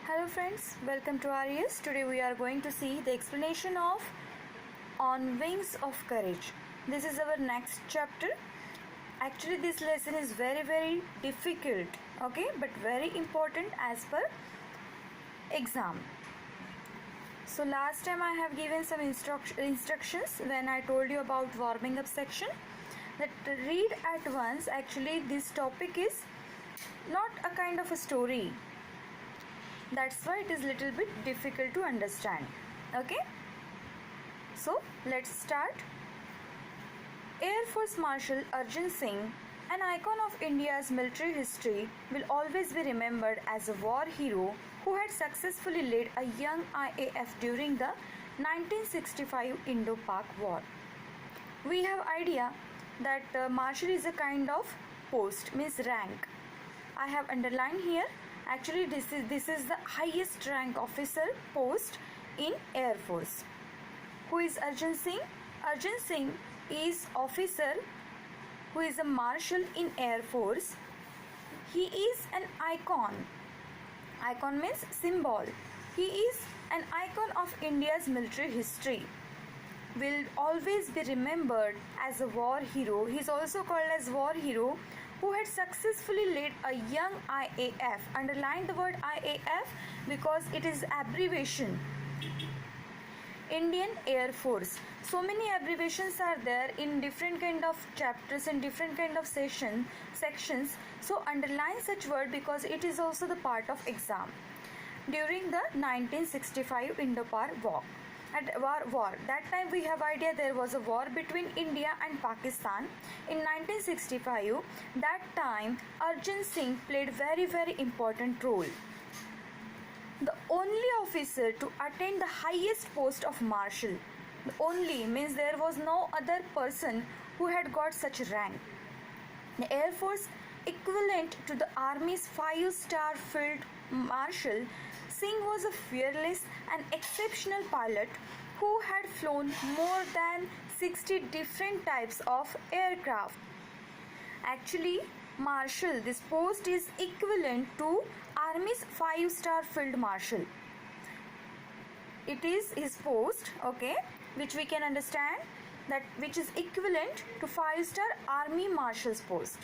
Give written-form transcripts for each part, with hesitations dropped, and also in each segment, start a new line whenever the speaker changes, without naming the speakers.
Hello friends, welcome to RES. Today we are going to see the explanation of On Wings of Courage. This is our next chapter. Actually this lesson is very difficult, okay, but very important as per exam. So last time I have given some instructions when I told you about warming up section, that read at once. Actually this topic is not a kind of a story. That's why it is little bit difficult to understand. Okay, so let's start. Air Force Marshal Arjun Singh, an icon of India's military history, will always be remembered as a war hero who had successfully led a young IAF during the 1965 Indo-Pak War. We have idea that Marshal is a kind of post, means rank. I have underlined here. Actually this is the highest rank officer post in Air Force. Who is Arjun Singh? Arjun Singh is officer who is a marshal in Air Force. He is an icon. Icon means symbol. He is an icon of India's military history. Will always be remembered as a war hero. He is also called as war hero who had successfully led a young IAF. Underline the word IAF because it is abbreviation. Indian Air Force. So many abbreviations are there in different kind of chapters and different kind of sections. So underline such word because it is also the part of exam. During the 1965 Indo-Pak War. That time we have idea there was a war between India and Pakistan. In 1965, that time Arjun Singh played very important role. The only officer to attain the highest post of marshal. The only means there was no other person who had got such rank. The Air Force equivalent to the Army's 5-star Field Marshal, Singh was a fearless and exceptional pilot who had flown more than 60 different types of aircraft. Actually, Marshal, this post is equivalent to Army's 5-star Field Marshal. It is his post, okay, which we can understand that which is equivalent to 5-star Army Marshal's post.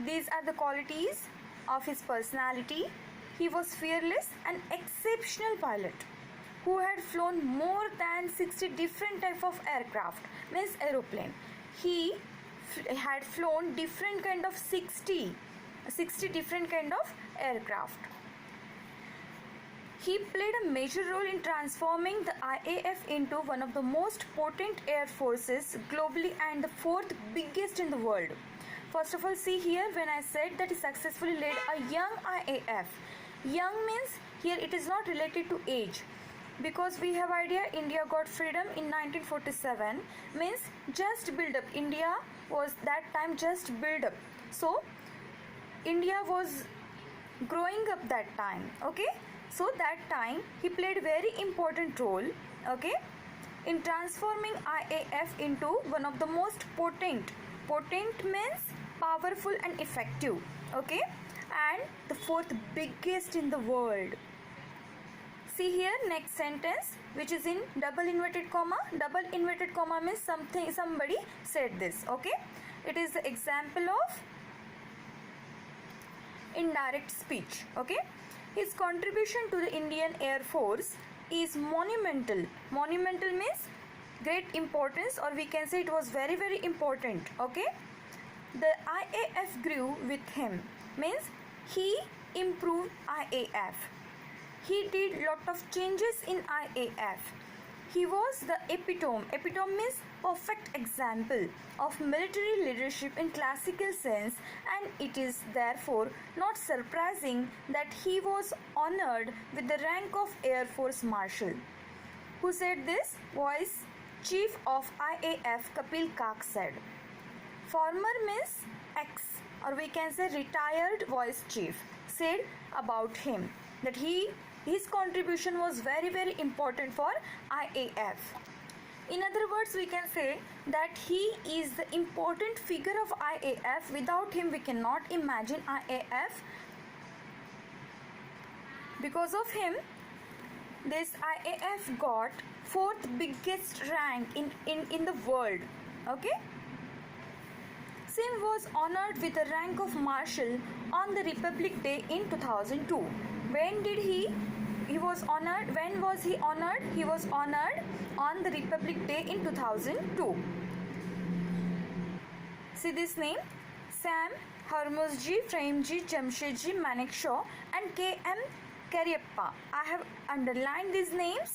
These are the qualities of his personality. He was fearless and exceptional pilot who had flown more than 60 different type of aircraft, means aeroplane. He had flown different kind of 60 different kind of aircraft. He played a major role in transforming the IAF into one of the most potent air forces globally and the 4th biggest in the world. First of all, see here when I said that he successfully led a young IAF. Young means here it is not related to age, because we have idea India got freedom in 1947, means just build up. India was that time just build up. So India was growing up that time, okay. So that time he played very important role, okay, in transforming IAF into one of the most potent. Potent means powerful and effective, okay, and the 4th biggest in the world. See here next sentence which is in double inverted comma. Double inverted comma means somebody said this, okay. It is the example of indirect speech, okay. His contribution to the Indian Air Force is monumental. Monumental means great importance, or we can say it was very important, okay. The IAF grew with him, means he improved IAF. He did lot of changes in IAF. He was the epitome. Epitome means perfect example of military leadership in classical sense, and it is therefore not surprising that he was honored with the rank of Air Force Marshal. Who said this? Vice Chief of IAF Kapil Kak said. Former means ex, or we can say retired Vice Chief, said about him that his contribution was very important for IAF. In other words, we can say that he is the important figure of IAF. Without him we cannot imagine IAF Because of him, this IAF got fourth biggest rank in the world. Okay. Singh was honored with the rank of Marshal on the Republic Day in 2002. When did he was honored? When was he honored? He was honored on the Republic Day in 2002. See this name: Sam, Harmuzji, Premji, Jamshedji, Manekshaw and K.M. Cariappa. I have underlined these names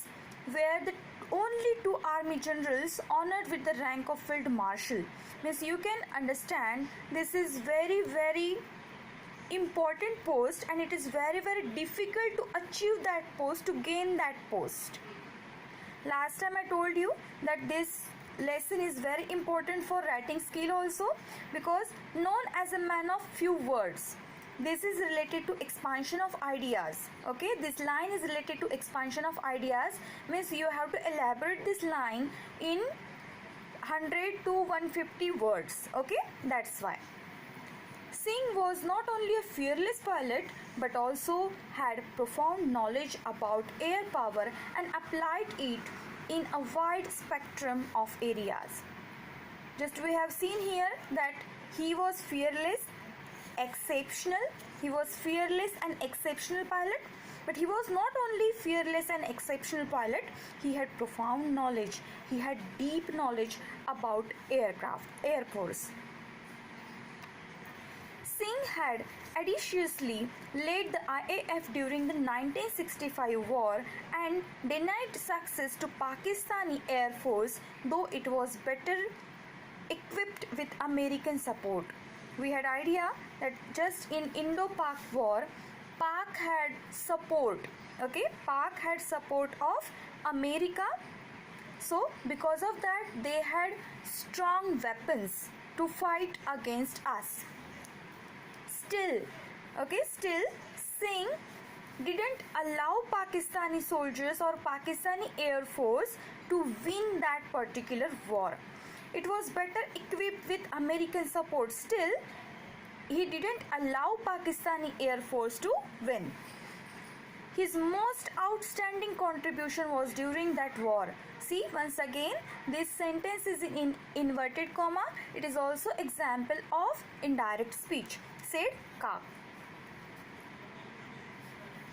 where the only two army generals honored with the rank of Field Marshal. Means you can understand this is very important post, and it is very difficult to achieve that post, to gain that post. Last time I told you that this lesson is very important for writing skill also, because known as a man of few words. This is related to expansion of ideas. Okay, this line is related to expansion of ideas, means you have to elaborate this line in 100 to 150 words. Okay, that's why. Singh was not only a fearless pilot but also had profound knowledge about air power and applied it in a wide spectrum of areas. Just we have seen here that he was fearless, exceptional. He was fearless and exceptional pilot, but he was not only fearless and exceptional pilot, he had profound knowledge. He had deep knowledge about aircraft, air force. Singh had audaciously led the IAF during the 1965 war and denied success to Pakistani Air Force, though it was better equipped with American support. We had idea that just in Indo-Pak war, Pak had support. Okay, Pak had support of America. So because of that, they had strong weapons to fight against us. Still, Singh didn't allow Pakistani soldiers or Pakistani Air Force to win that particular war. It was better equipped with American support. Still, he didn't allow Pakistani Air Force to win. His most outstanding contribution was during that war. See, once again, this sentence is in inverted comma. It is also example of indirect speech. Said Ka.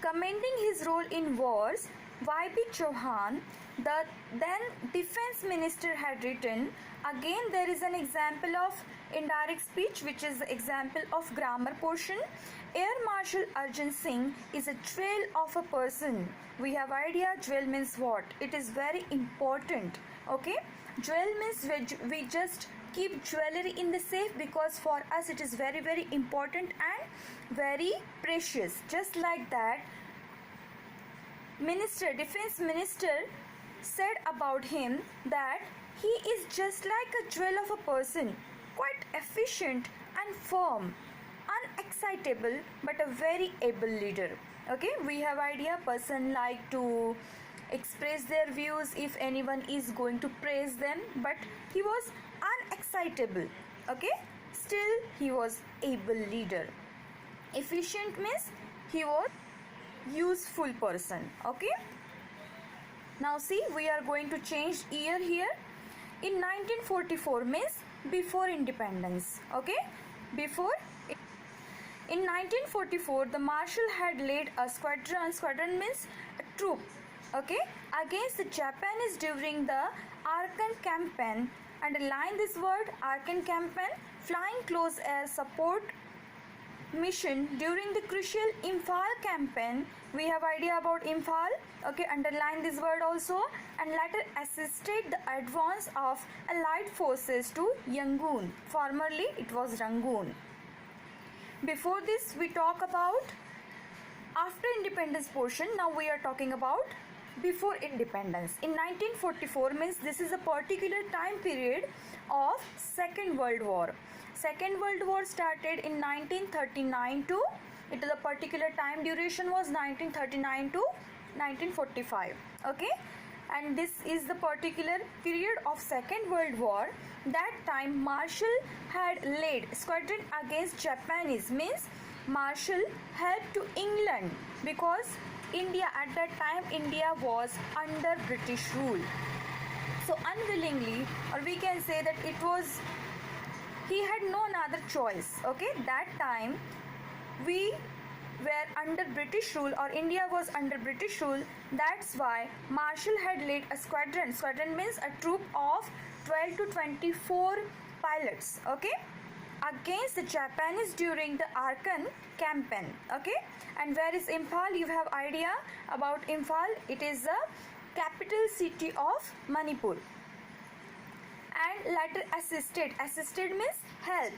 Commending his role in wars, Y.B. Chauhan, the then defense minister, had written, again there is an example of indirect speech, which is the example of grammar portion. Air Marshal Arjun Singh is a jewel of a person. We have idea jewel means what? It is very important. Okay, jewel means we just keep jewelry in the safe, because for us it is very important and very precious. Just like that, defense minister said about him that he is just like a jewel of a person, quite efficient and firm, unexcitable but a very able leader. Okay, we have idea person like to express their views if anyone is going to praise them, but he was unexcitable. Okay, still he was able leader. Efficient means he was useful person. Okay, now see, we are going to change year here. In 1944 means before independence. Okay, before. In 1944, the Marshal had led a squadron means a troop, okay, against the Japanese during the Arakan campaign. Underline this word, Arakan campaign, flying close air support mission during the crucial Imphal campaign. We have idea about Imphal. Okay, underline this word also. And later assisted the advance of Allied forces to Yangon. Formerly it was Rangoon. Before this, we talk about after independence portion. Now we are talking about before independence. In 1944 means this is a particular time period of Second World War. Second World War started in 1939 to, it is a particular time duration was 1939 to 1945. Okay, and this is the particular period of Second World War. That time Marshal had led squadron against Japanese, means Marshall helped to England because India at that time India was under British rule. So unwillingly, or we can say that it was, he had no other choice. Okay, that time we were under British rule, or India was under British rule. That's why Marshall had led a squadron. Squadron means a troop of 12 to 24 pilots. Okay, against the Japanese during the Arakan campaign. Okay, and where is Imphal? You have idea about Imphal. It is the capital city of Manipur. And later assisted means help,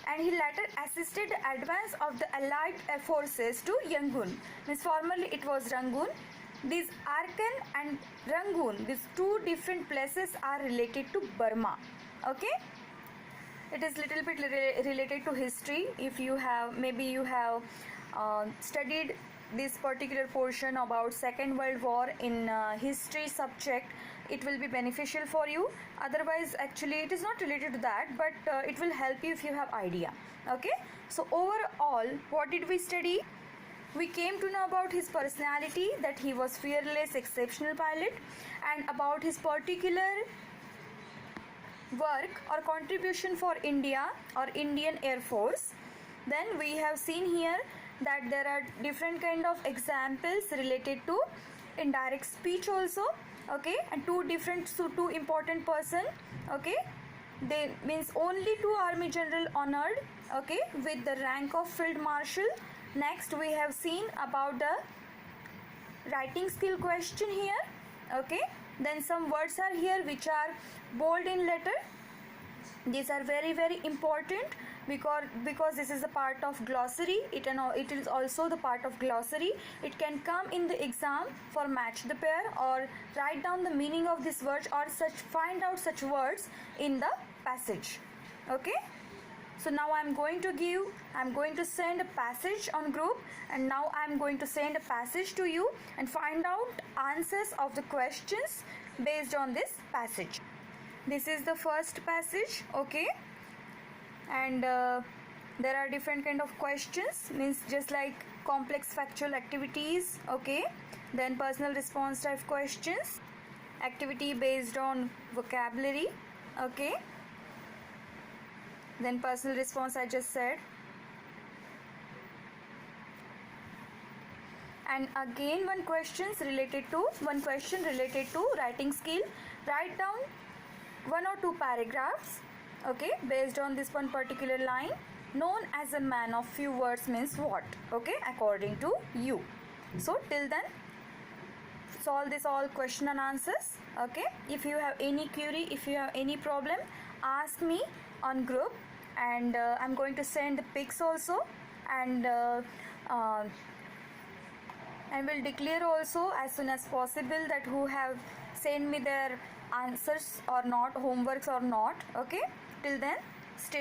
and he later assisted the advance of the allied forces to Yangon. Means formerly it was Rangoon. These Arakan and Rangoon, these two different places are related to Burma. Okay, it is little bit related to history. If you have, maybe you have studied this particular portion about Second World War in history subject, it will be beneficial for you. Otherwise, actually it is not related to that, but it will help you if you have idea. Okay, so overall, what did we study? We came to know about his personality, that he was fearless, exceptional pilot, and about his particular work or contribution for India or Indian Air Force. Then we have seen here that there are different kind of examples related to indirect speech also. Okay, and two important person. Okay, they means only two army general honored, okay, with the rank of field marshal. Next we have seen about the writing skill question here. Okay, then some words are here which are bold in letter. These are very important because this is a part of glossary. It is also the part of glossary. It can come in the exam for match the pair, or write down the meaning of this words, or find out such words in the passage. Okay, so now I'm going to send a passage on group, and now I'm going to send a passage to you and find out answers of the questions based on this passage. This is the first passage. Okay, and there are different kind of questions, means just like complex factual activities. Okay, then personal response type questions, activity based on vocabulary. Okay, then personal response I just said, and again one question related to writing skill. Write down 1 or 2 paragraphs, okay, based on this one particular line. Known as a man of few words means what? Okay, according to you. So till then, solve this all question and answers. Okay, if you have any query, if you have any problem, ask me on group, and I'm going to send the pics also, and will declare also as soon as possible that who have sent me their answers or not, homeworks or not. Okay, till then, stay